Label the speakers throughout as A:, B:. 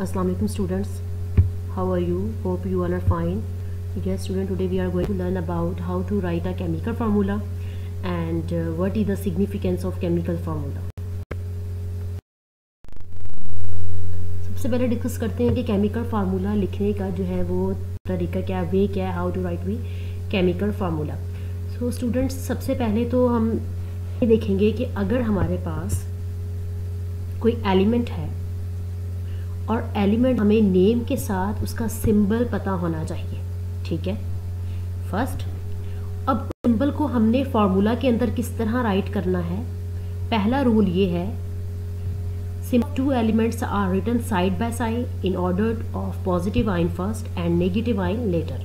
A: Assalamu alaikum students, how are you? Hope you all are fine. Yes student, today we are going to learn about how to write a chemical formula and what is the significance of chemical formula. सबसे पहले discuss करते हैं कि chemical formula लिखने का जो है वो तरीका क्या, वे क्या है, how to write we chemical formula. So students, सबसे पहले तो हम ये देखेंगे कि अगर हमारे पास कोई एलिमेंट है और एलिमेंट हमें नेम के साथ उसका सिंबल पता होना चाहिए. ठीक है. फर्स्ट, अब सिंबल को हमने फार्मूला के अंदर किस तरह राइट करना है. पहला रूल ये है, two elements are written side by side in order of positive ion first and negative ion later.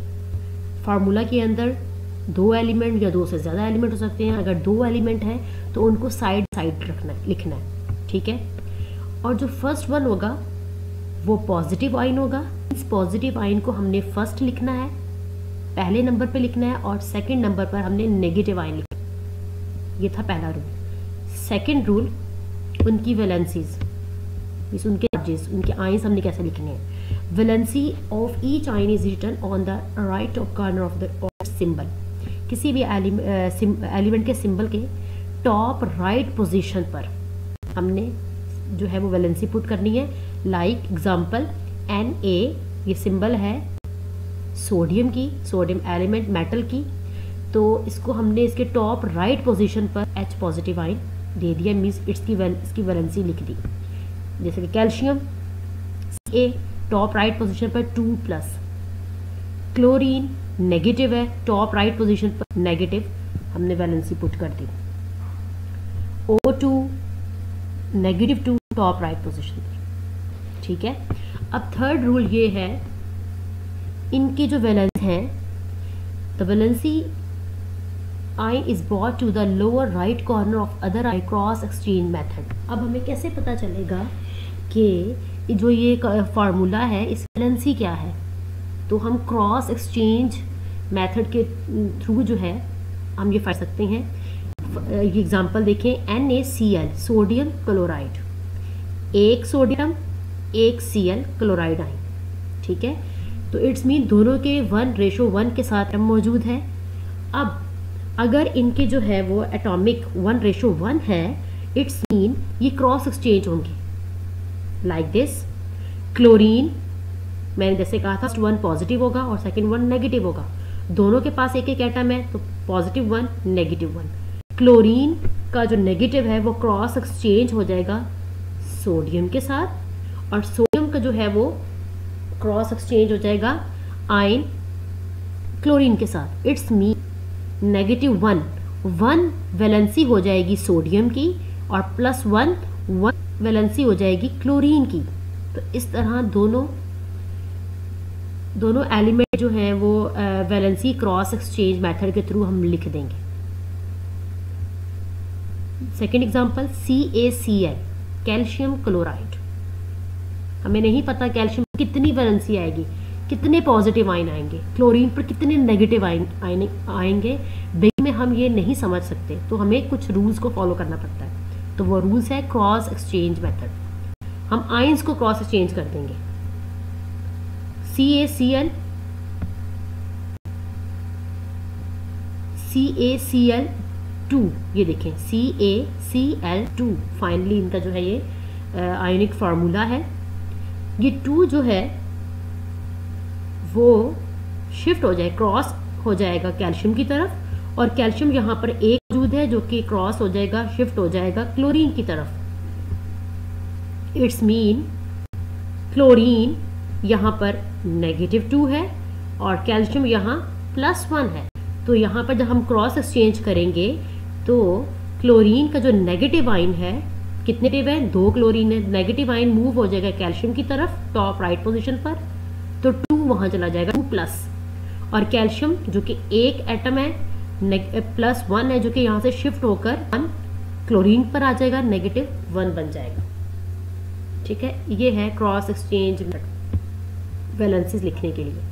A: Formula के अंदर दो एलिमेंट या दो से ज़्यादा एलिमेंट हो सकते हैं. अगर दो एलिमेंट हैं तो उनको साइड साइड रखना है, लिखना है. ठीक है. और जो फर्स्ट वन होगा वो पॉजिटिव आयन होगा. इस पॉजिटिव आयन को हमने फर्स्ट लिखना है, पहले नंबर पे लिखना है, और सेकंड नंबर पर हमने नेगेटिव आयन लिखना. ये था पहला रूल. सेकंड रूल, उनकी वैलेंसीज, उनके चार्जेस, उनके आयंस हमने कैसे लिखने हैं. Valency of each ion is written on the right of corner of the symbol. किसी भी एलिमेंट के सिंबल के टॉप राइट पोजीशन पर हमने जो है वो वैलेंसी पुट करनी है. लाइक एग्जांपल Na, ये सिंबल है सोडियम की, सोडियम एलिमेंट मेटल की, तो इसको हमने इसके टॉप राइट पोजीशन पर H पॉजिटिव आयन दे दिया, मीन्स इसकी वैलेंसी लिख दी. जैसे कि calcium A top right position पर 2+. क्लोरीन नेगेटिव है, टॉप राइट पोजीशन पर नेगेटिव, हमने वैलेंसी पुट कर दी. O2 -2 टॉप राइट पोजीशन पर. ठीक है. अब थर्ड रूल ये है, इनकी जो वैलेंस है, the valency ion is brought to the lower right corner of other ion cross exchange method. अब हमें कैसे पता चलेगा कि जो ये फार्मूला है इस वैलेंसी क्या है. तो हम क्रॉस एक्सचेंज मेथड के थ्रू जो है हम ये पढ़ सकते हैं. ये एग्जांपल देखें, NaCl सोडियम क्लोराइड, एक सोडियम एक Cl क्लोराइड आयन. ठीक है. तो इट्स मीन दोनों के 1:1 के साथ मौजूद है. अब अगर इनके जो है वो एटॉमिक 1:1 है, इट्स मीन ये क्रॉस एक्सचेंज होंगे लाइक दिस. क्लोरीन, मैंने जैसे कहा था, फर्स्ट वन पॉजिटिव होगा और सेकंड वन नेगेटिव होगा. दोनों के पास एक एक एटम है, तो +1 -1. क्लोरीन का जो नेगेटिव है वो क्रॉस एक्सचेंज हो जाएगा सोडियम के साथ, और सोडियम का जो है वो क्रॉस एक्सचेंज हो जाएगा आयन क्लोरीन के साथ. इट्स मीन -1 वैलेंसी हो जाएगी सोडियम की और +1 वैलेंसी हो जाएगी क्लोरीन की. तो इस तरह दोनों एलिमेंट जो हैं वो वैलेंसी क्रॉस एक्सचेंज मेथड के थ्रू हम लिख देंगे. Second example, CaCl calcium chloride. हमें नहीं पता कैल्शियम कितनी वैलेंसी आएगी, कितने पॉजिटिव आयन आएंगे, क्लोरीन पर कितने नेगेटिव आयन आएंगे. बिगिनिंग में हम ये नहीं समझ सकते, तो हमें कुछ रूल्स को फॉलो करना पड़ता है. तो वो रूल्स है क्रॉस एक्सचेंज मेथड. हम आयंस को क्रॉस एक्सचेंज कर देंगे. CaCl2, ये देखें CaCl2, फाइनली इनका जो है ये आयनिक फार्मूला है. ये 2 जो है वो शिफ्ट हो जाए, क्रॉस हो जाएगा कैल्शियम की तरफ, और कैल्शियम यहाँ पर एक मौजूद है जो कि क्रॉस हो जाएगा, शिफ्ट हो जाएगा क्लोरीन की तरफ. इट्स मीन क्लोरीन यहाँ पर -2 है और कैल्शियम यहाँ +1 है. तो यहाँ पर जब हम क्रॉस एक्सचेंज करेंगे तो क्लोरीन का जो नेगेटिव आयन है, कितने नेगेटिव है, 2 क्लोरीन है, नेगेटिव आयन मूव हो जाएगा कैल्शियम की तरफ टॉप राइट पोजीशन पर, तो 2 वहाँ चला जाएगा, 2+. और कैल्शियम जो कि एक एटम है, +1 है, जो कि यहाँ से शिफ्ट होकर 1 क्लोरीन पर आ जाएगा, -1 बन जाएगा. ठीक है. ये है क्रॉस एक्सचेंज वैलेंसीज लिखने के लिए.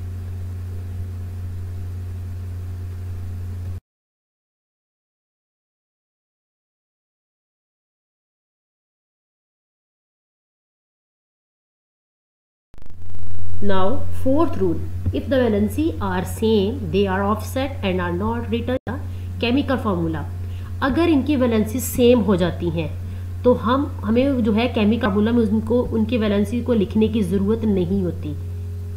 A: Now fourth rule, if the valency are same they are offset and are not written the chemical formula. अगर इनकी वैलेंसी सेम हो जाती हैं तो हमें जो है केमिकल फार्मूला में उनकी वैलेंसी को लिखने की ज़रूरत नहीं होती।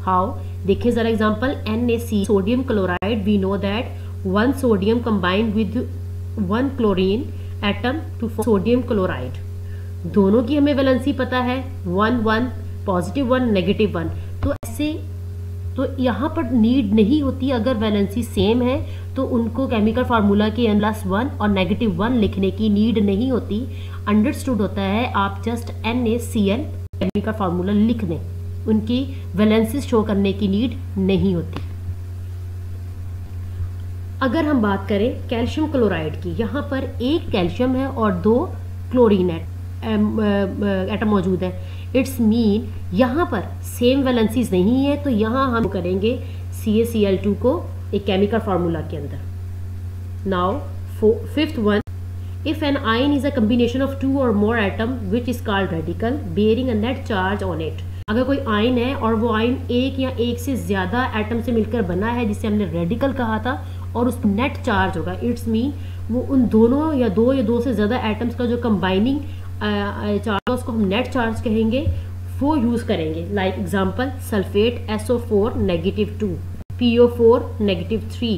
A: हाउ, देखिए ज़रा example, NaC sodium chloride, we know that 1 sodium combined with 1 chlorine atom to form sodium chloride. दोनों की हमें वैलेंसी पता है, 1 1 पॉजिटिव 1 नेगेटिव 1। तो ऐसे तो यहाँ पर नीड नहीं होती, अगर वैलेंसी सेम है तो उनको केमिकल फार्मूला के +1 और -1 लिखने की नीड नहीं होती। अंडरस्टूड होता है, आप जस्ट NaCl केमिकल फार्मूला लिख दें, उनकी वैलेंसी शो करने की नीड नहीं होती। अगर हम बात करें कैल्शियम क्लोराइड की, यहाँ पर एक कैल्शियम है और 2 क्लोरीन एटम मौजूद है। इट्स मीन यहाँ पर सेम वैलेंसीज नहीं है, तो यहाँ हम करेंगे CaCl2 को एक केमिकल फार्मूला के अंदर। Now fifth one, if an ion is a combination of 2 और more atom which is called radical bearing a net charge on it. अगर कोई आयन है और वो आयन एक या एक से ज्यादा एटम से मिलकर बना है, जिसे हमने रेडिकल कहा था, और उस पर नेट चार्ज होगा, इट्स मीन वो उन दोनों या दो से ज्यादा एटम्स का जो कंबाइनिंग चार्ज उसको हम नेट चार्ज कहेंगे, वो यूज करेंगे। Like example, sulphate SO4 -2, PO4 -3।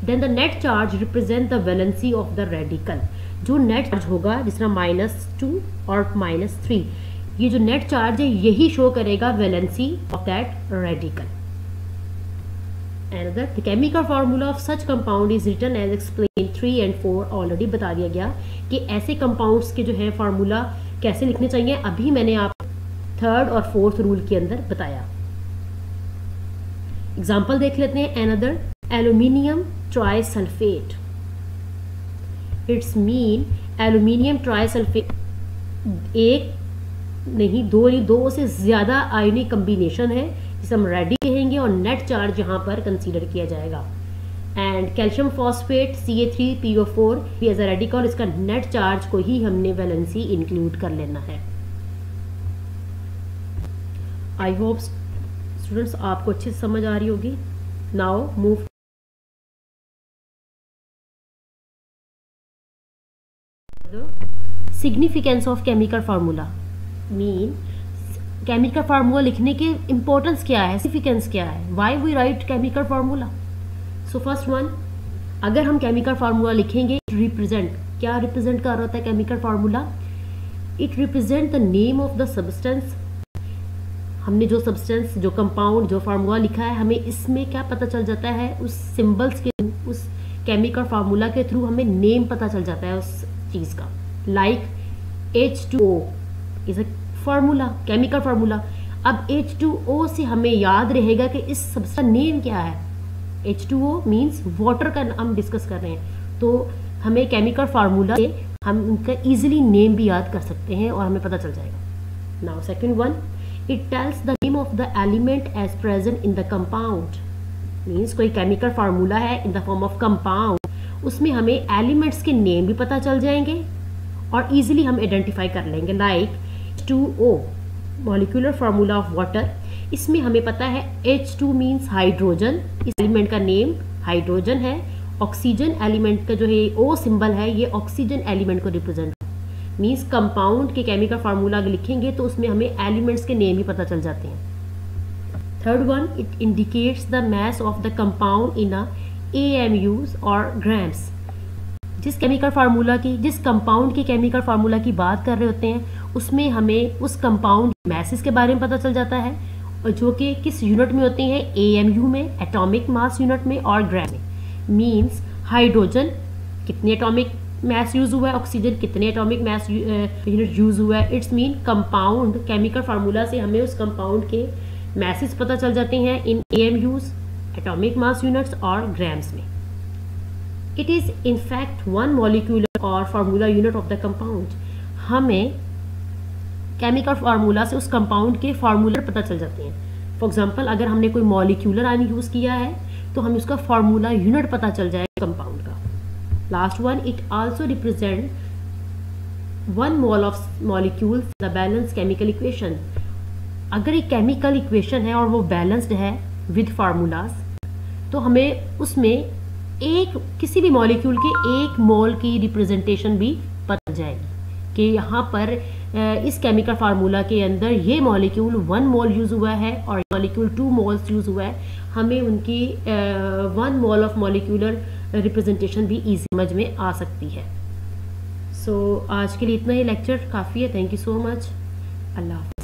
A: Then the net charge represent the valency of the radical. जो नेट चार्ज होगा, जिस तरह -2 और -3, ये जो नेट चार्ज है यही शो करेगा valency of that radical. Another, the chemical formula of such compound is written as explained 3 and 4। Already बता दिया गया कि ऐसे कंपाउंड्स के जो है फार्मूला कैसे लिखने चाहिए, अभी मैंने आप 3rd और 4th रूल के अंदर बताया। एग्जाम्पल देख लेते हैं। Another, aluminium trisulphate, it's mean aluminium trisulphate एक नहीं, दो से ज्यादा आयनिक कम्बिनेशन है, जिसे हम रेडी कहेंगे, और नेट चार्ज यहाँ पर कंसीडर किया जाएगा। एंड कैल्शियम फॉस्फेट Ca3PO4 भी एज अ रेडिकल, इसका नेट चार्ज को ही हमने वैलेंसी इंक्लूड कर लेना है। आई होप स्टूडेंट्स आपको अच्छे से समझ आ रही होगी। Now move significance of chemical formula. Mean chemical formula लिखने के इंपॉर्टेंस क्या है, सिग्निफिकेंस क्या है, why we write chemical formula. So first one, अगर हम केमिकल फार्मूला लिखेंगे, रिप्रेजेंट, क्या रिप्रेजेंट कर रहा होता है chemical formula? It represent the name of the substance. हमने जो सब्सटेंस, जो कंपाउंड, जो फार्मूला लिखा है, हमें इसमें क्या पता चल जाता है, उस सिंबल्स के, उस केमिकल फार्मूला के थ्रू हमें नेम पता चल जाता है उस चीज का। Like H2O is a formula, chemical formula. अब H2O से हमें याद रहेगा कि इस सब्सटेंस का नेम क्या है। H2O मीन्स वाटर का हम डिस्कस कर रहे हैं, तो हमें केमिकल फार्मूला से हम उनका इजीली नेम भी याद कर सकते हैं और हमें पता चल जाएगा। Now second one, it tells the name of the element as present in the compound. Means कोई केमिकल फार्मूला है in the form of compound, उसमें हमें एलिमेंट्स के नेम भी पता चल जाएंगे और इजीली हम आइडेंटिफाई कर लेंगे। Like H2O molecular formula of water, इसमें हमें पता है H2 मीन्स हाइड्रोजन, इस एलिमेंट का नेम हाइड्रोजन है। ऑक्सीजन एलिमेंट का जो है O सिंबल है, ये ऑक्सीजन एलिमेंट को रिप्रेजेंट, मीन्स कंपाउंड के केमिकल फार्मूला लिखेंगे तो उसमें हमें एलिमेंट्स के नेम ही पता चल जाते हैं। Third one, it indicates the mass of the compound in a AMUs और ग्राम्स। जिस कंपाउंड के केमिकल फार्मूला की बात कर रहे होते हैं, उसमें हमें उस कंपाउंड मैसेस के बारे में पता चल जाता है, और जो कि किस यूनिट में होते हैं, AMU में, एटॉमिक मास यूनिट में, और ग्राम में। मीन्स हाइड्रोजन कितने एटॉमिक मास यूज हुआ है, ऑक्सीजन कितने एटॉमिक मास यूनिट यूज हुआ है। It's mean compound chemical formula से हमें उस कंपाउंड के मैसेज पता चल जाते हैं in AMUs, atomic mass units और ग्राम्स में। It is in fact one molecular और formula unit of the compound. हमें केमिकल फार्मूला से उस कंपाउंड के फार्मूला पता चल जाते हैं। फॉर एग्जांपल, अगर हमने कोई मॉलिक्यूलर आयन यूज किया है तो हमें उसका फार्मूला यूनिट पता चल जाएगा कंपाउंड का। Last one, it also represent 1 mole of molecule the balance chemical equation. अगर एक केमिकल इक्वेशन है और वो बैलेंस्ड है विद फार्मूलाज, तो हमें उसमें एक किसी भी मॉलिक्यूल के 1 मोल की रिप्रेजेंटेशन भी पता जाएगी कि यहाँ पर इस केमिकल फार्मूला के अंदर ये मॉलिक्यूल 1 मोल यूज़ हुआ है और मॉलिक्यूल 2 मोल्स यूज़ हुआ है। हमें उनकी 1 मोल ऑफ मॉलिक्यूलर रिप्रेजेंटेशन भी इजी समझ में आ सकती है। सो आज के लिए इतना ही लेक्चर काफ़ी है। Thank you so much. अल्लाह हाफ़िज़।